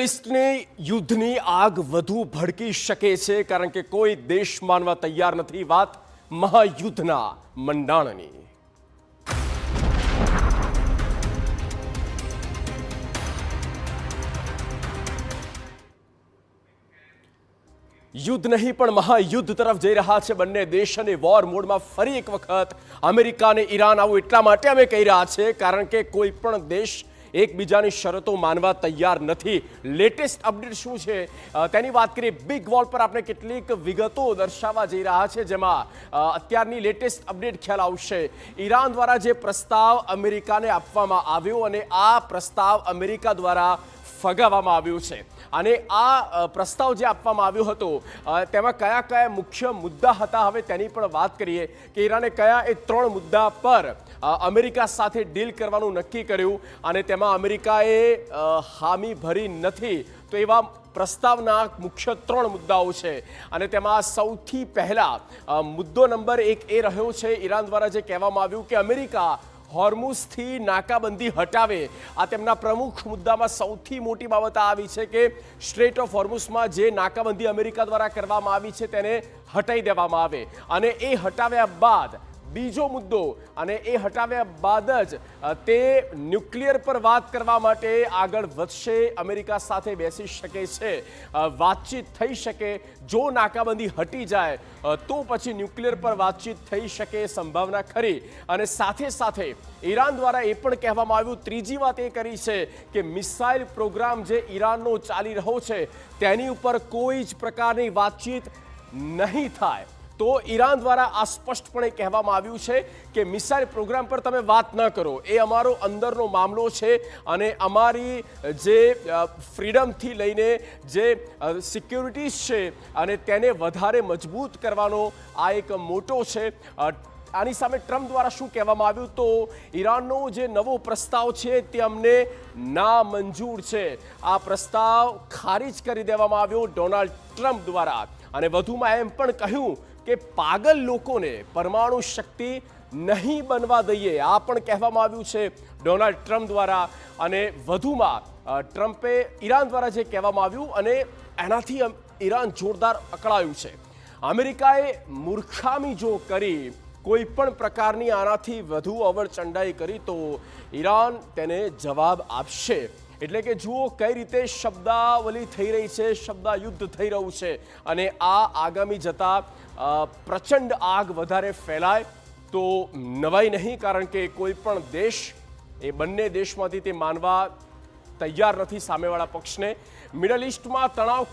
લિસ્ટની યુદ્ધની આગ વધુ ભડકી શકે છે કારણ કે કોઈ દેશ માનવા તૈયાર નથી વાત મહાયુદ્ધના મંડાણની। યુદ્ધ નહીં પણ મહાયુદ્ધ તરફ જઈ રહ્યા છે બંને દેશ અને વોર મોડમાં ફરી એક વખત અમેરિકા અને ઈરાન આવું એટલા માટે અમે કહી રહ્યા છે કારણ કે કોઈ પણ દેશ એકબીજાની શરતો માનવા તૈયાર નથી। લેટેસ્ટ અપડેટ શું છે તેની વાત કરીએ। બિગ વોલ પર આપણે કેટલીક વિગતો દર્શાવવા જઈ રહ્યા છે જેમાં અત્યારની લેટેસ્ટ અપડેટ ખ્યાલ આવશે। ઈરાન દ્વારા જે પ્રસ્તાવ અમેરિકાને આપવામાં આવ્યો અને આ પ્રસ્તાવ અમેરિકા દ્વારા ફગાવવામાં આવ્યું છે અને આ પ્રસ્તાવ જે આપવામાં આવ્યો હતો તેમાં કયા કયા મુખ્ય મુદ્દા હતા હવે તેની પણ વાત કરીએ કે ઈરાને કયા એ 3 મુદ્દા પર અમેરિકા સાથે ડીલ કરવાનું નક્કી કર્યું અને તેમાં અમેરિકાએ હામી ભરી નથી તો એવા પ્રસ્તાવના મુખ્ય 3 મુદ્દાઓ છે અને તેમાં સૌથી પહેલા મુદ્દો નંબર 1 એ રહ્યો છે ઈરાન દ્વારા જે કહેવામાં આવ્યું કે અમેરિકા હોર્મુઝથી નાકાબંધી હટાવે। આ તેમના પ્રમુખ મુદ્દામાં સૌથી મોટી બાબત આવી છે કે સ્ટ્રેટ ઓફ હોર્મુઝમાં જે નાકાબંધી અમેરિકા દ્વારા કરવામાં આવી છે તેને હટાવી દેવામાં આવે અને એ હટાવ્યા બાદ બીજો મુદ્દો અને એ હટાવ્યા બાદ જ તે ન્યુક્લિયર પર વાત કરવા માટે આગળ વધશે, અમેરિકા સાથે બેસી શકે છે, વાતચીત થઈ શકે। જો નાકાબંધી હટી જાય તો પછી ન્યુક્લિયર પર વાતચીત થઈ શકે સંભાવના ખરી અને સાથે સાથે ઈરાન દ્વારા એ પણ કહેવામાં આવ્યું, ત્રીજી વાત એ કરી છે કે મિસાઇલ પ્રોગ્રામ જે ઈરાનનો ચાલી રહ્યો છે તેની ઉપર કોઈ જ પ્રકારની વાતચીત નહીં થાય। તો ઈરાન દ્વારા આ સ્પષ્ટપણે કહેવામાં આવ્યું છે કે મિસાઇલ પ્રોગ્રામ પર તમે વાત ન કરો, એ અમારો અંદરનો મામલો છે અને અમારી જે ફ્રીડમથી લઈને જે સિક્યોરિટીઝ છે અને તેને વધારે મજબૂત કરવાનો આ એક મોટો છે। આની સામે ટ્રમ્પ દ્વારા શું કહેવામાં આવ્યું તો ઈરાનનો જે નવો પ્રસ્તાવ છે તે અમને નામંજૂર છે, આ પ્રસ્તાવ ખારીજ કરી દેવામાં આવ્યો ડોનાલ્ડ ટ્રમ્પ દ્વારા અને વધુમાં એમ પણ કહ્યું કે પાગલ લોકોને પરમાણુ શક્તિ નહીં બનવા દઈએ, આ પણ કહેવામાં આવ્યું છે ડોનાલ્ડ ટ્રમ્પ દ્વારા અને વધુમાં ટ્રમ્પે ઈરાન દ્વારા જે કહેવામાં આવ્યું અને એનાથી ઈરાન જોરદાર અકળાયું છે। અમેરિકાએ મૂર્ખામી જો કરી, કોઈ પણ પ્રકારની આનાથી વધુ અવળચંડાઈ કરી તો ઈરાન તેને જવાબ આપશે। એટલે કે જુઓ કઈ રીતે શબ્દાવલી થઈ રહી છે, શબ્દાયુદ્ધ થઈ રહ્યું છે અને આ આગામી જતા પ્રચંડ આગ વધારે ફેલાય તો નવાઈ નહીં કારણ કે કોઈ પણ દેશ એ બંને દેશમાંથી તે માનવા તૈયાર નથી સામેવાળા પક્ષને। મિડલ ઈસ્ટમાં તણાવ